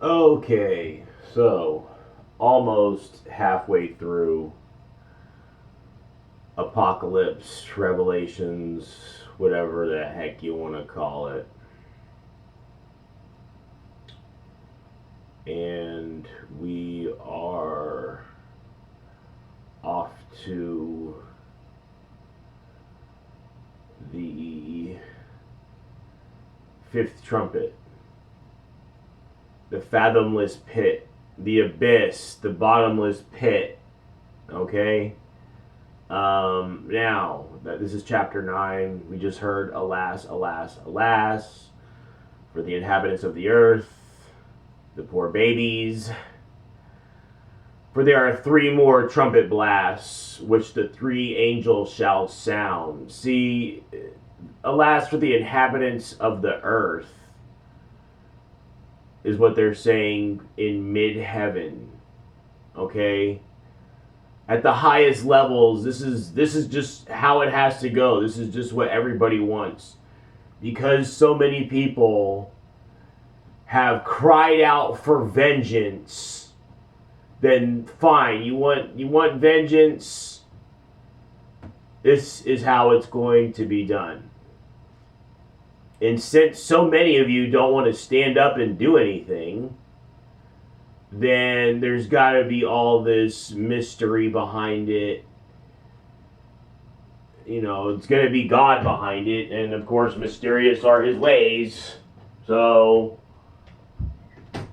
Okay, so almost halfway through Apocalypse, Revelations, whatever the heck you want to call it. And we are off to the fifth trumpet, the fathomless pit, the abyss, the bottomless pit. Okay? Now, this is chapter 9. We just heard, alas, alas, alas, for the inhabitants of the earth, the poor babies. For there are 3 more trumpet blasts, which the 3 angels shall sound. See, alas, for the inhabitants of the earth, is what they're saying in mid-heaven. Okay? At the highest levels, this is just how it has to go. This is just what everybody wants. Because so many people have cried out for vengeance, then fine. You want vengeance? This is how it's going to be done. And since so many of you don't want to stand up and do anything, then there's got to be all this mystery behind it. You know, it's going to be God behind it. And of course, mysterious are his ways. So,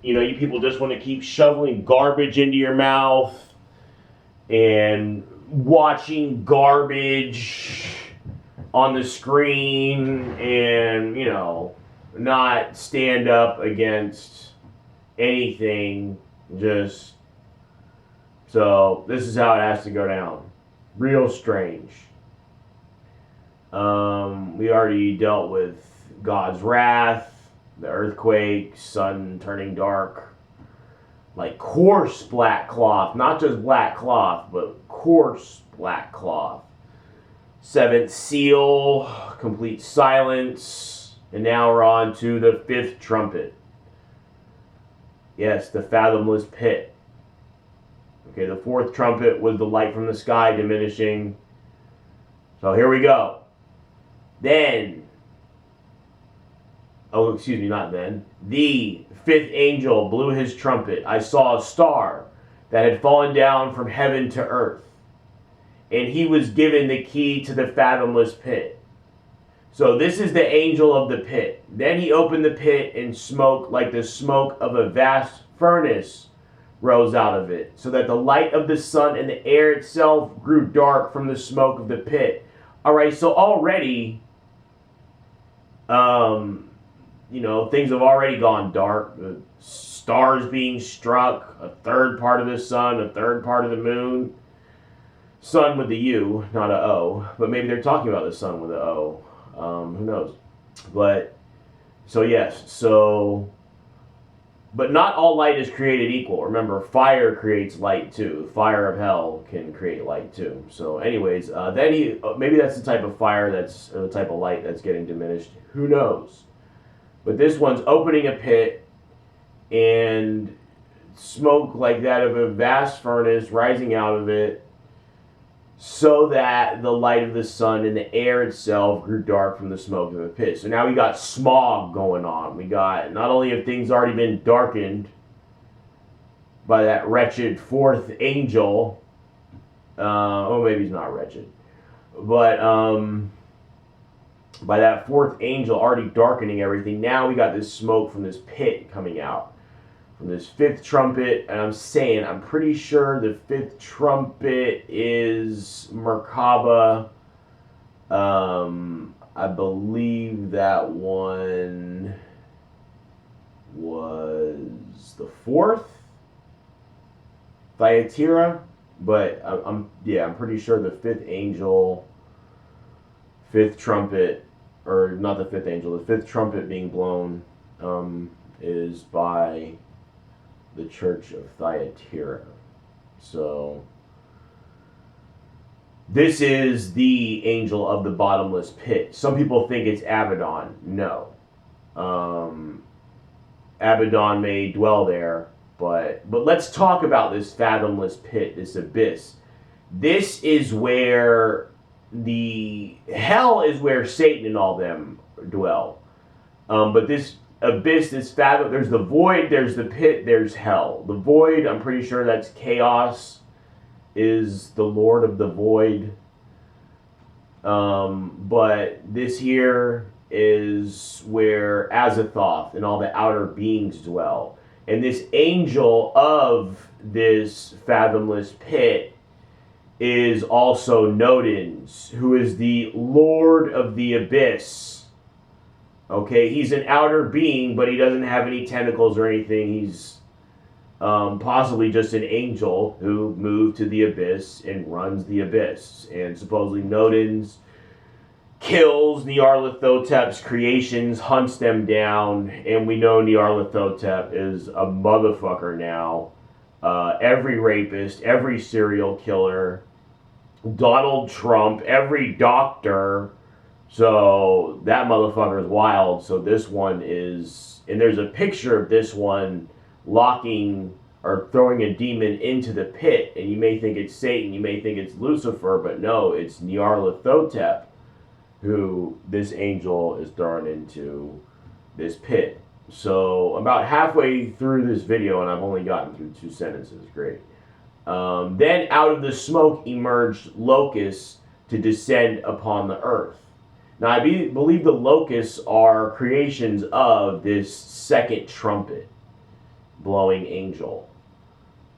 you know, you people just want to keep shoveling garbage into your mouth and watching garbage on the screen and, you know, not stand up against anything. Just so this is how it has to go down. Real strange. We already dealt with God's wrath, the earthquake, sun turning dark, like coarse black cloth, not just black cloth, but coarse black cloth. 7th seal, complete silence, and now we're on to the 5th trumpet. Yes, the fathomless pit. Okay, the 4th trumpet was the light from the sky diminishing. So here we go. Then, not then. The 5th angel blew his trumpet. I saw a star that had fallen down from heaven to earth, and he was given the key to the fathomless pit. So this is the angel of the pit. Then he opened the pit, and smoke like the smoke of a vast furnace rose out of it, so that the light of the sun and the air itself grew dark from the smoke of the pit. All right, so already, you know, things have already gone dark. The stars being struck, a third part of the sun, a third part of the moon. Sun with the U, not a O, but maybe they're talking about the sun with a O. Who knows? But, so yes, so, but not all light is created equal. Remember, fire creates light too. The fire of hell can create light too. So anyways, then maybe that's the type of fire or the type of light that's getting diminished. Who knows? But this one's opening a pit, and smoke like that of a vast furnace rising out of it, so that the light of the sun and the air itself grew dark from the smoke of the pit. So now we got smog going on. We got, not only have things already been darkened by that wretched 4th angel, maybe he's not wretched, but by that 4th angel already darkening everything, now we got this smoke from this pit coming out. From this 5th trumpet, and I'm pretty sure the 5th trumpet is Merkaba. I believe that one was the 4th, Thyatira, but I'm pretty sure the 5th angel, 5th trumpet, or not the 5th angel, the 5th trumpet being blown is by the church of Thyatira. So this is the angel of the bottomless pit. Some people think it's Abaddon. No. Abaddon may dwell there, but let's talk about this fathomless pit, this abyss. This is where the hell is where Satan and all them dwell. But this abyss, this fathom, there's the void, there's the pit, there's hell. The void, I'm pretty sure that's chaos, is the lord of the void. But this here is where Azathoth and all the outer beings dwell. And this angel of this fathomless pit is also Nodens, who is the lord of the abyss. Okay, he's an outer being, but he doesn't have any tentacles or anything. He's possibly just an angel who moved to the abyss and runs the abyss. And supposedly Nodens kills Nyarlathotep's creations, hunts them down, and we know Nyarlathotep is a motherfucker now. Every rapist, every serial killer, Donald Trump, every doctor. So that motherfucker is wild. So this one is, and there's a picture of this one locking or throwing a demon into the pit, and you may think it's Satan, you may think it's Lucifer, but no, it's Nyarlathotep who this angel is thrown into this pit. So about halfway through this video, and I've only gotten through 2 sentences, great. Then out of the smoke emerged locusts to descend upon the earth. Now I believe the locusts are creations of this second trumpet blowing angel.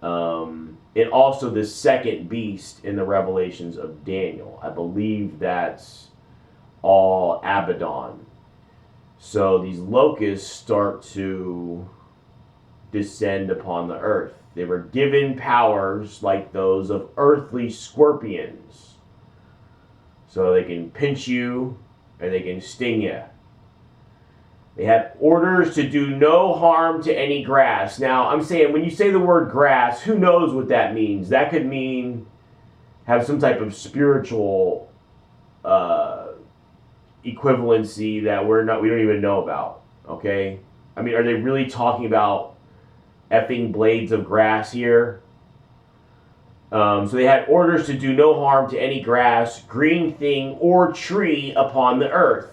And also the second beast in the Revelations of Daniel. I believe that's all Abaddon. So these locusts start to descend upon the earth. They were given powers like those of earthly scorpions. So they can pinch you and they can sting you. They had orders to do no harm to any grass. Now, I'm saying, when you say the word grass, who knows what that means? That could mean have some type of spiritual equivalency that we don't even know about. Okay? I mean, are they really talking about effing blades of grass here? So they had orders to do no harm to any grass, green thing, or tree upon the earth,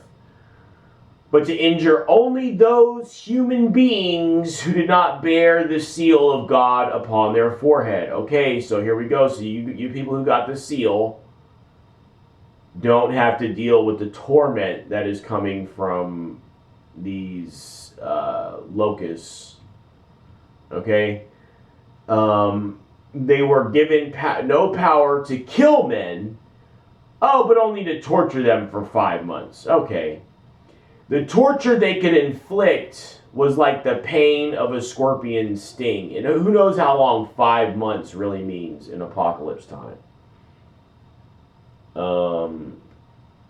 but to injure only those human beings who did not bear the seal of God upon their forehead. Okay, so here we go. So you people who got the seal don't have to deal with the torment that is coming from these locusts. Okay? They were given no power to kill men. Oh, but only to torture them for 5 months. Okay. The torture they could inflict was like the pain of a scorpion sting. And who knows how long 5 months really means in apocalypse time.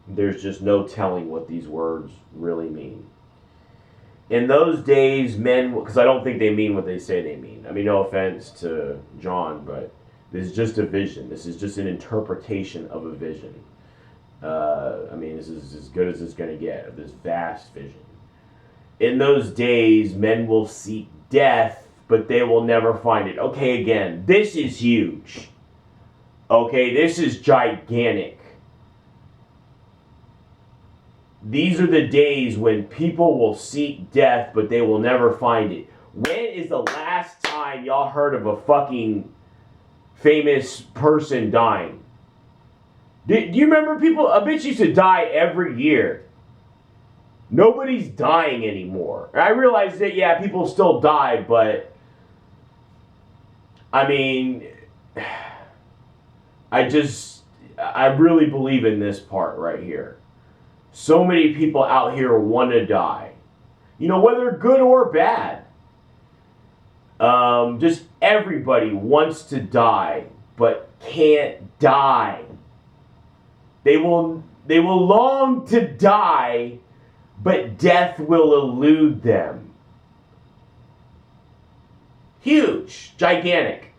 There's just no telling what these words really mean. In those days, men, because I don't think they mean what they say they mean. I mean, no offense to John, but this is just a vision. This is just an interpretation of a vision. I mean, this is as good as it's going to get, of this vast vision. In those days, men will seek death, but they will never find it. Okay, again, this is huge. Okay, this is gigantic. These are the days when people will seek death, but they will never find it. When is the last time y'all heard of a fucking famous person dying? Do you remember people? A bitch used to die every year. Nobody's dying anymore. I realize that, yeah, people still die, but I mean, I really believe in this part right here. So many people out here want to die. You know, whether good or bad. Just everybody wants to die, but can't die. They will long to die, but death will elude them. Huge, gigantic.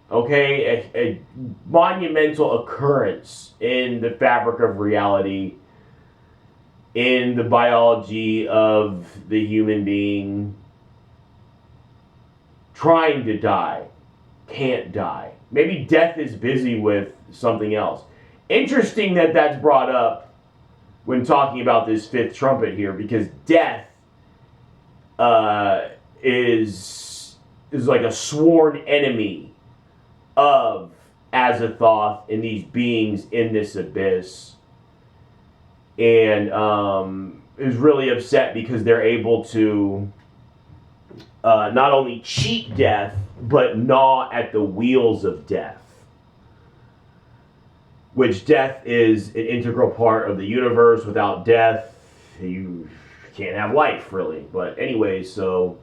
Okay, a monumental occurrence in the fabric of reality, in the biology of the human being. trying to die, can't die. Maybe death is busy with something else. Interesting that that's brought up when talking about this fifth trumpet here, because death is like a sworn enemy of Azathoth and these beings in this abyss, and is really upset because they're able to not only cheat death but gnaw at the wheels of death, which death is an integral part of the universe. Without death, you can't have life, really. But anyway, so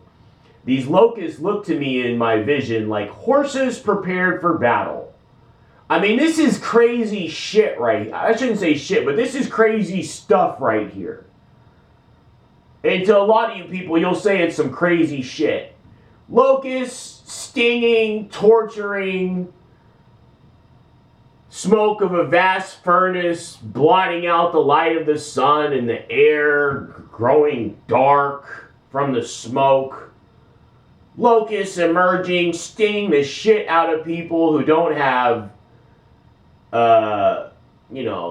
these locusts look to me in my vision like horses prepared for battle. I mean, this is crazy shit, right? I shouldn't say shit, but this is crazy stuff right here. And to a lot of you people, you'll say it's some crazy shit. Locusts, stinging, torturing, smoke of a vast furnace, blotting out the light of the sun, and the air growing dark from the smoke. Locusts emerging, stinging the shit out of people who don't have,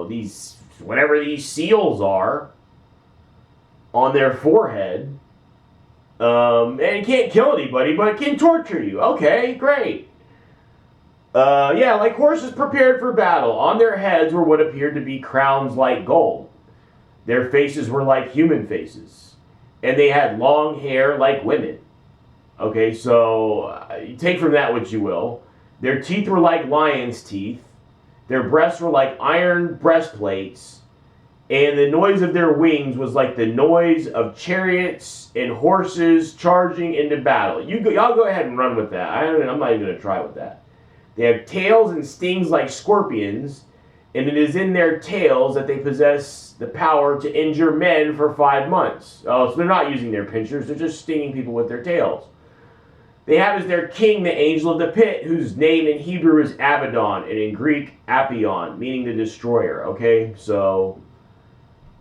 these, whatever these seals are, on their forehead. And it can't kill anybody, but it can torture you. Okay, great. Like horses prepared for battle. On their heads were what appeared to be crowns like gold. Their faces were like human faces. And they had long hair like women. Okay, so you take from that what you will. Their teeth were like lion's teeth. Their breasts were like iron breastplates. And the noise of their wings was like the noise of chariots and horses charging into battle. Y'all go ahead and run with that. I'm not even going to try with that. They have tails and stings like scorpions, and it is in their tails that they possess the power to injure men for 5 months. Oh, so they're not using their pincers, they're just stinging people with their tails. They have as their king the angel of the pit, whose name in Hebrew is Abaddon, and in Greek, Apion, meaning the destroyer. Okay, so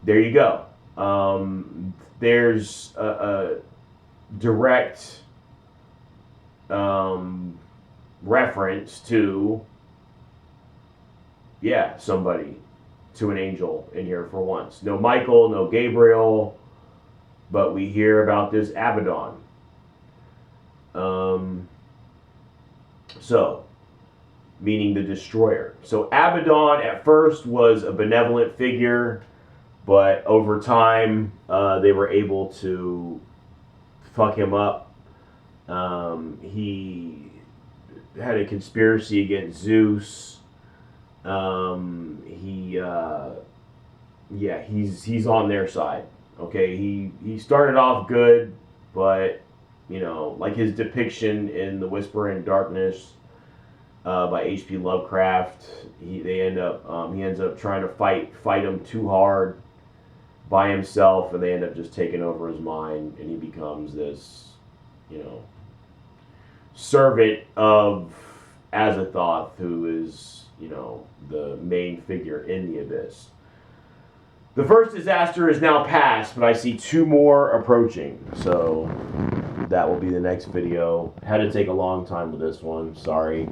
there you go. There's a direct reference to, somebody, to an angel in here for once. No Michael, no Gabriel, but we hear about this Abaddon. Meaning the destroyer. So Abaddon at first was a benevolent figure, but over time they were able to fuck him up. He had a conspiracy against Zeus. He's on their side. Okay, he started off good, but like his depiction in The Whisper in Darkness by H.P. Lovecraft, he ends up trying to fight him too hard by himself, and they end up just taking over his mind, and he becomes this, servant of Azathoth, who is, the main figure in the abyss. The first disaster is now past, but I see 2 more approaching, so that will be the next video. Had to take a long time with this one, sorry.